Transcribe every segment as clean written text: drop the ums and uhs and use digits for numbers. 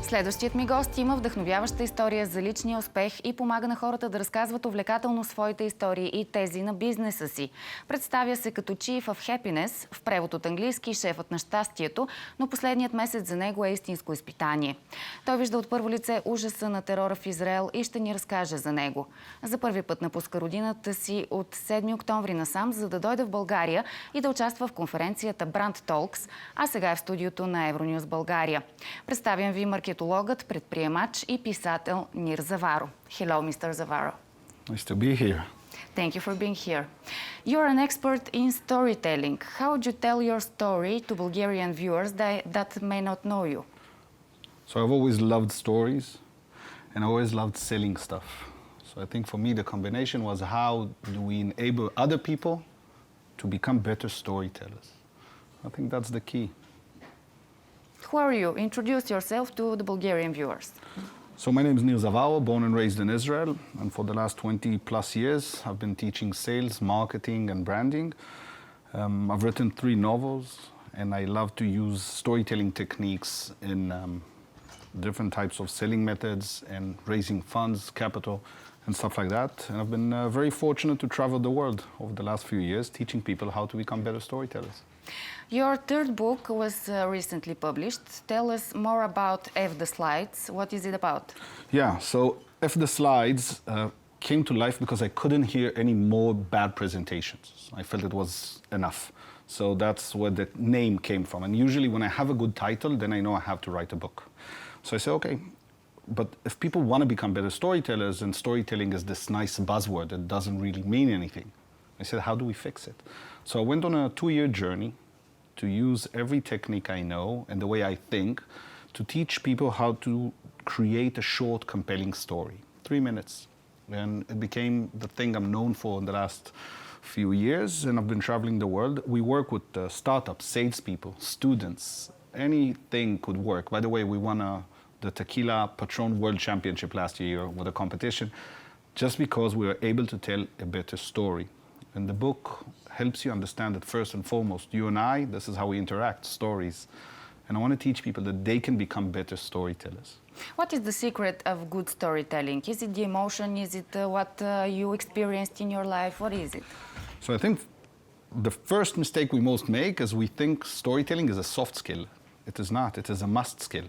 Следващият ми гост има вдъхновяваща история за личния успех и помага на хората да разказват увлекателно своите истории и тези на бизнеса си. Представя се като Chief of Happiness, в превод от английски шефът на щастието, но последният месец за него е истинско изпитание. Той вижда от първо лице ужаса на терора в Израел и ще ни разкаже за него. За първи път напуска родината си от 7 октомври насам, за да дойде в България и да участва в конференцията Brand Talks, а сега е в студиото на EuroNews България. Представям ви маркетологът, предприемач и писател Nir Zavaro. Hello, Mr. Zavaro. Nice to be here. Thank you for being here. You're an expert in storytelling. How would you tell your story to Bulgarian viewers that may not know you? So I've always loved stories and I always loved selling stuff. So I think for me the combination was how do we enable other people to become better storytellers. I think that's the key. Who are you? Introduce yourself to the Bulgarian viewers. So my name is Nir Zavaro, born and raised in Israel, and for the last 20 plus years I've been teaching sales, marketing and branding. I've written 3 novels and I love to use storytelling techniques in different types of selling methods and raising funds, capital and stuff like that. And I've been very fortunate to travel the world over the last few years teaching people how to become better storytellers. Your third book was recently published. Tell us more about F the Slides. What is it about? Yeah, so F the Slides came to life because I couldn't hear any more bad presentations. I felt it was enough. So that's where the name came from. And usually when I have a good title, then I know I have to write a book. So I said, okay, but if people want to become better storytellers, and storytelling is this nice buzzword that doesn't really mean anything, I said, how do we fix it? So I went on a 2-year journey to use every technique I know and the way I think to teach people how to create a short, compelling story. 3 minutes. And it became the thing I'm known for in the last few years, and I've been traveling the world. We work with startups, salespeople, students. Anything could work. By the way, we won the Tequila Patron World Championship last year with a competition just because we were able to tell a better story. And the book helps you understand that first and foremost, you and I, this is how we interact, stories. And I want to teach people that they can become better storytellers. What is the secret of good storytelling? Is it the emotion? Is it what you experienced in your life? What is it? So I think the first mistake we most make is we think storytelling is a soft skill. It is not. It is a must skill.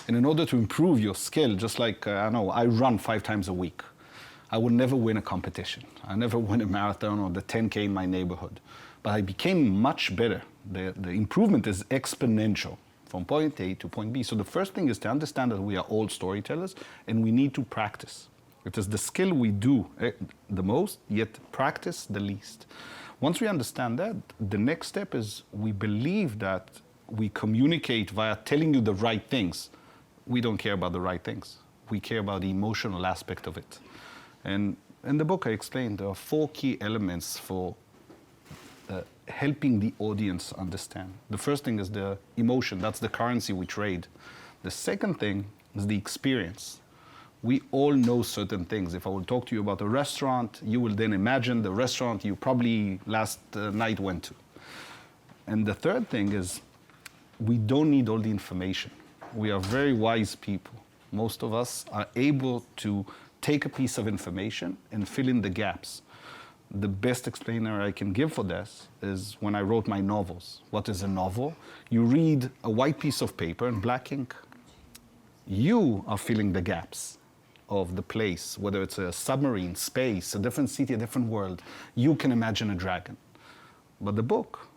And in order to improve your skill, just like, I run 5 times a week. I would never win a competition. I never win a marathon or the 10K in my neighborhood. But I became much better. The improvement is exponential from point A to point B. So the first thing is to understand that we are all storytellers and we need to practice. It is the skill we do the most, yet practice the least. Once we understand that, the next step is we believe that we communicate via telling you the right things. We don't care about the right things. We care about the emotional aspect of it. And in the book I explained there are 4 key elements for helping the audience understand. The first thing is the emotion. That's the currency we trade. The second thing is the experience. We all know certain things. If I will talk to you about a restaurant, you will then imagine the restaurant you probably last night went to. And the third thing is we don't need all the information. We are very wise people. Most of us are able to take a piece of information and fill in the gaps. The best explainer I can give for this is when I wrote my novels. What is a novel? You read a white piece of paper in black ink. You are filling the gaps of the place, whether it's a submarine, space, a different city, a different world. You can imagine a dragon. But the book,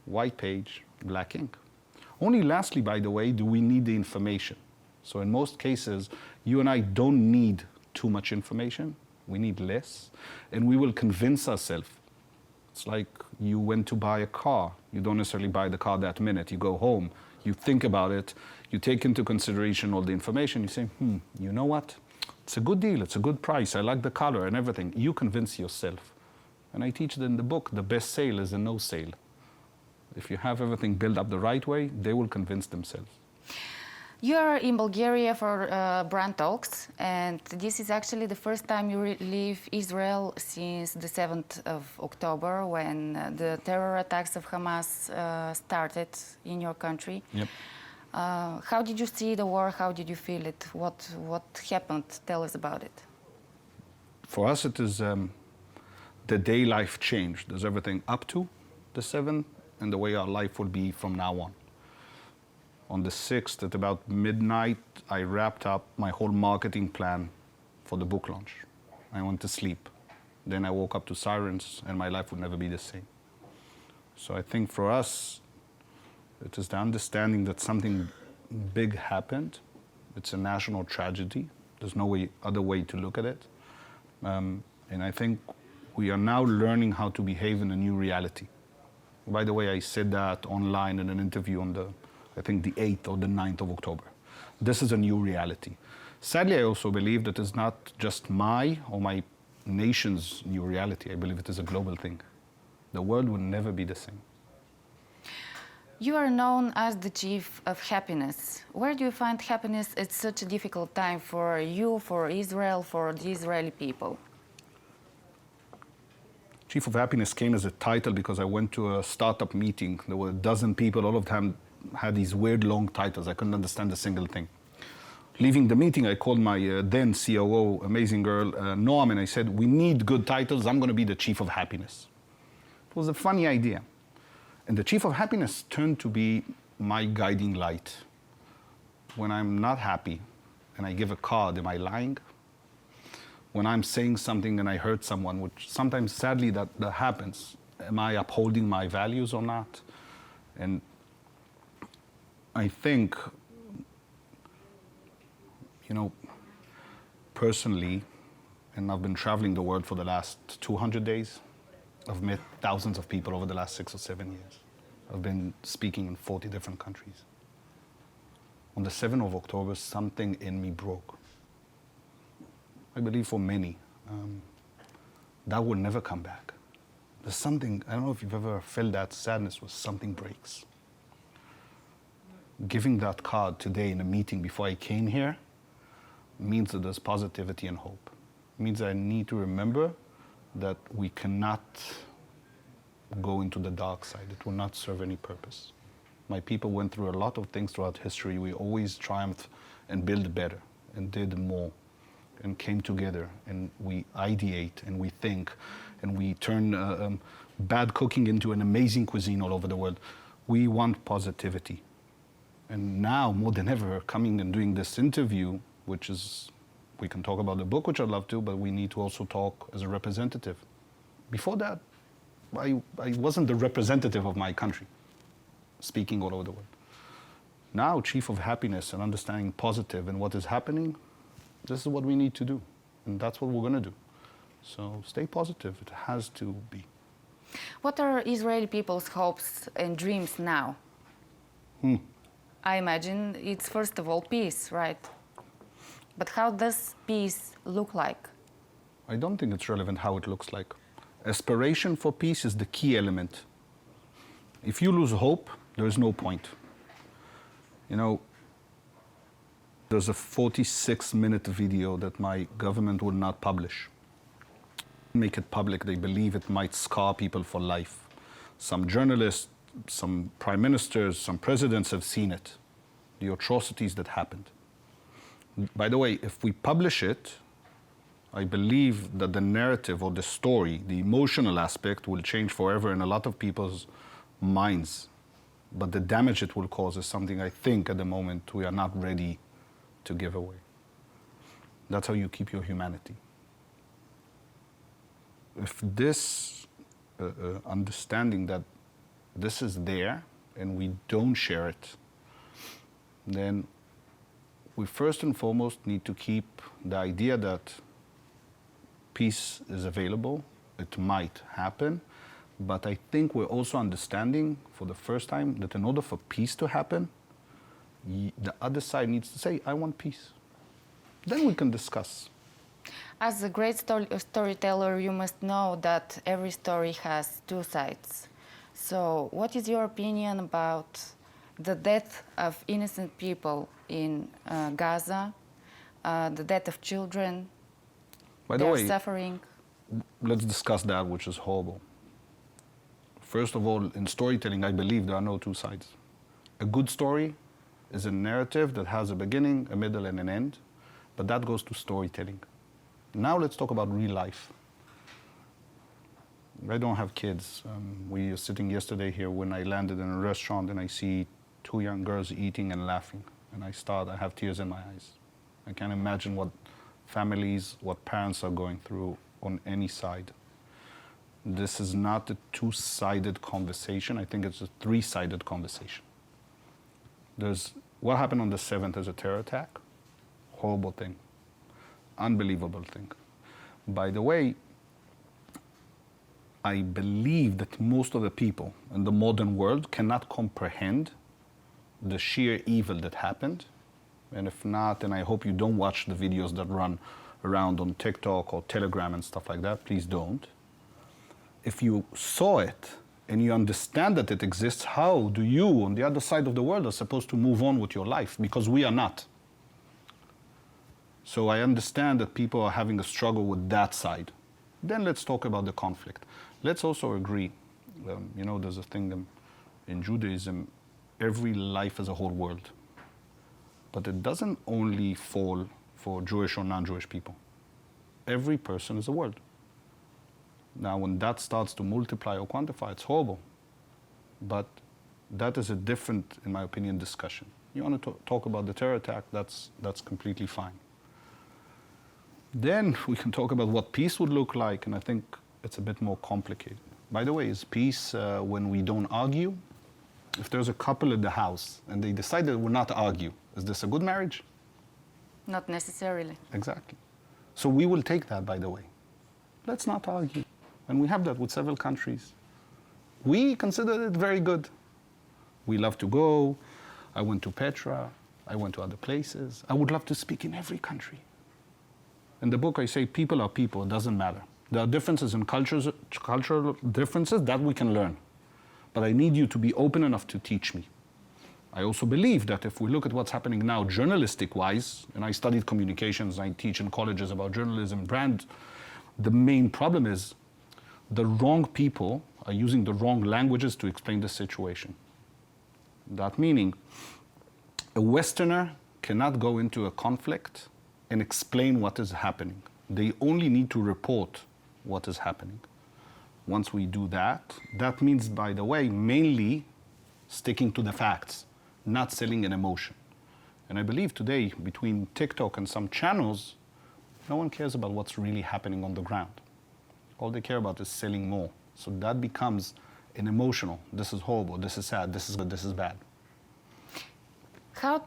white page, black ink. Only lastly, by the way, do we need the information. So in most cases, you and I don't need too much information. We need less. And we will convince ourselves. It's like you went to buy a car. You don't necessarily buy the car that minute. You go home. You think about it. You take into consideration all the information. You say, you know what? It's a good deal. It's a good price. I like the color and everything. You convince yourself. And I teach in the book, the best sale is a no sale. If you have everything built up the right way, they will convince themselves. You're in Bulgaria for Brand Talks, and this is actually the first time you leave Israel since the 7th of October when the terror attacks of Hamas started in your country. Yep. How did you see the war? How did you feel it? What happened? Tell us about it. For us, it is the day life changed. There's everything up to the 7th and the way our life will be from now on. On the 6th, at about midnight, I wrapped up my whole marketing plan for the book launch. I went to sleep. Then I woke up to sirens, and my life would never be the same. So I think for us, it is the understanding that something big happened. It's a national tragedy. There's no other way to look at it. And I think we are now learning how to behave in a new reality. By the way, I said that online in an interview on I think the 8th or the 9th of October. This is a new reality. Sadly, I also believe that it's not just my or my nation's new reality. I believe it is a global thing. The world will never be the same. You are known as the chief of happiness. Where do you find happiness at such a difficult time for you, for Israel, for the Israeli people? Chief of Happiness came as a title because I went to a startup meeting. There were a dozen people, all of them had these weird long titles. I couldn't understand a single thing. Leaving the meeting, I called my then COO, amazing girl, Noam, and I said, we need good titles. I'm going to be the Chief of Happiness. It was a funny idea. And the Chief of Happiness turned to be my guiding light. When I'm not happy and I give a card, am I lying? When I'm saying something and I hurt someone, which sometimes sadly that happens, am I upholding my values or not? And I think, personally, and I've been traveling the world for the last 200 days, I've met thousands of people over the last 6 or 7 years. I've been speaking in 40 different countries. On the 7th of October, something in me broke. I believe for many, that will never come back. There's something, I don't know if you've ever felt that sadness where something breaks. Giving that card today in a meeting before I came here means that there's positivity and hope. It means I need to remember that we cannot go into the dark side. It will not serve any purpose. My people went through a lot of things throughout history. We always triumphed and built better and did more and came together and we ideate and we think and we turn bad cooking into an amazing cuisine all over the world. We want positivity. And now, more than ever, coming and doing this interview, which is, we can talk about the book, which I'd love to, but we need to also talk as a representative. Before that, I wasn't the representative of my country, speaking all over the world. Now, Chief of Happiness and understanding positive and what is happening, this is what we need to do. And that's what we're going to do. So stay positive. It has to be. What are Israeli people's hopes and dreams now? I imagine it's first of all peace, right? But how does peace look like? I don't think it's relevant how it looks like. Aspiration for peace is the key element. If you lose hope, there is no point. There's a 46-minute video that my government will not publish. Make it public, they believe it might scar people for life. Some journalists, some prime ministers, some presidents have seen it, the atrocities that happened. By the way, if we publish it, I believe that the narrative or the story, the emotional aspect will change forever in a lot of people's minds. But the damage it will cause is something I think at the moment we are not ready to give away. That's how you keep your humanity. If this understanding that this is there and we don't share it, then we first and foremost need to keep the idea that peace is available, it might happen, but I think we're also understanding for the first time that in order for peace to happen, the other side needs to say, I want peace. Then we can discuss. As a great storyteller, you must know that every story has two sides. So what is your opinion about the death of innocent people in Gaza, the death of children, their suffering? Let's discuss that, which is horrible. First of all, in storytelling, I believe there are no two sides. A good story is a narrative that has a beginning, a middle, and an end, but that goes to storytelling. Now let's talk about real life. I don't have kids. We were sitting yesterday here when I landed in a restaurant and I see two young girls eating and laughing. And I have tears in my eyes. I can't imagine what families, what parents are going through on any side. This is not a two-sided conversation. I think it's a three-sided conversation. What happened on the 7th is a terror attack. Horrible thing. Unbelievable thing. By the way, I believe that most of the people in the modern world cannot comprehend the sheer evil that happened. And if not, then I hope you don't watch the videos that run around on TikTok or Telegram and stuff like that. Please don't. If you saw it and you understand that it exists, how do you, on the other side of the world, are supposed to move on with your life? Because we are not. So I understand that people are having a struggle with that side. Then let's talk about the conflict. Let's also agree, there's a thing in Judaism, every life is a whole world. But it doesn't only fall for Jewish or non-Jewish people. Every person is a world. Now, when that starts to multiply or quantify, it's horrible. But that is a different, in my opinion, discussion. You want to talk about the terror attack, that's completely fine. Then we can talk about what peace would look like, and I think it's a bit more complicated. By the way, is peace when we don't argue? If there's a couple in the house and they decide that we'll not argue, is this a good marriage? Not necessarily. Exactly. So we will take that, by the way. Let's not argue. And we have that with several countries. We consider it very good. We love to go. I went to Petra. I went to other places. I would love to speak in every country. In the book, I say people are people. It doesn't matter. There are differences in cultural differences that we can learn. But I need you to be open enough to teach me. I also believe that if we look at what's happening now journalistic-wise, and I studied communications, I teach in colleges about journalism, brand, the main problem is the wrong people are using the wrong languages to explain the situation. That meaning, a Westerner cannot go into a conflict and explain what is happening. They only need to report what is happening. Once we do that, that means, by the way, mainly sticking to the facts, not selling an emotion. And I believe today, between TikTok and some channels, no one cares about what's really happening on the ground. All they care about is selling more. So that becomes an emotional, this is horrible, this is sad, this is good, this is bad. How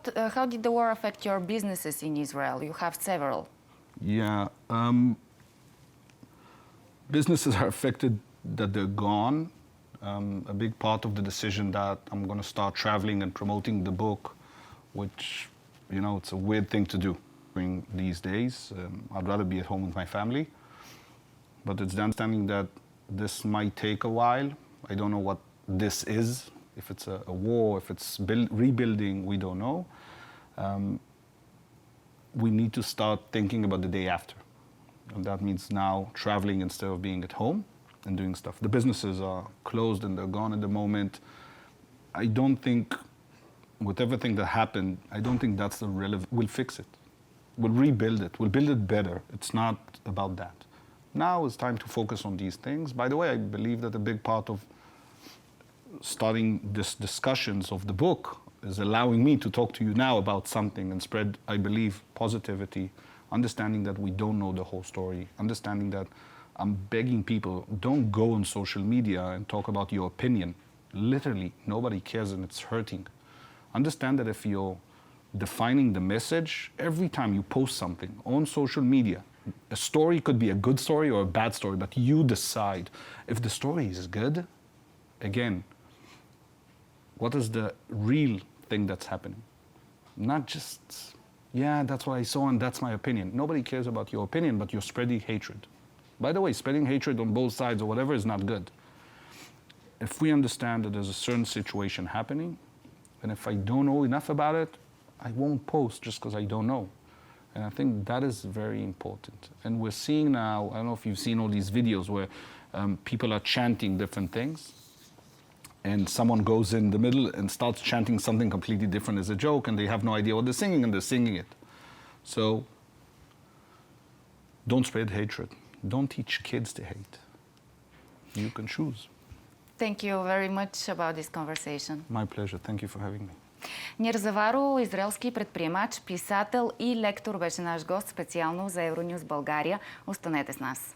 did the war affect your businesses in Israel? You have several. Yeah, businesses are affected that they're gone. A big part of the decision that I'm going to start traveling and promoting the book, which, it's a weird thing to do during these days. I'd rather be at home with my family. But it's the understanding that this might take a while. I don't know what this is. If it's a war, if it's rebuilding, we don't know. We need to start thinking about the day after. And that means now traveling instead of being at home and doing stuff. The businesses are closed and they're gone at the moment. I don't think, with everything that happened, I don't think that's the relevant. We'll fix it. We'll rebuild it. We'll build it better. It's not about that. Now it's time to focus on these things. By the way, I believe that a big part of starting this discussions of the book is allowing me to talk to you now about something and spread, I believe, positivity, understanding that we don't know the whole story, understanding that I'm begging people, don't go on social media and talk about your opinion. Literally, nobody cares and it's hurting. Understand that if you're defining the message, every time you post something on social media, a story could be a good story or a bad story, but you decide. If the story is good, again, what is the real thing that's happening? Not just, yeah, that's what I saw and that's my opinion. Nobody cares about your opinion, but you're spreading hatred. By the way, spreading hatred on both sides or whatever is not good. If we understand that there's a certain situation happening, and if I don't know enough about it, I won't post just because I don't know. And I think that is very important. And we're seeing now, I don't know if you've seen all these videos where people are chanting different things. and someone goes in the middle and starts chanting something completely different as a joke, and they have no idea what they're singing, and they're singing it. So don't spread hatred. Don't teach kids to hate. You can choose. Thank you very much about this conversation. My pleasure. Thank you for having me. Нир Заваро, израелски предприемач, писател и лектор, беше наш гост специално за EuroNews България. Останете с нас.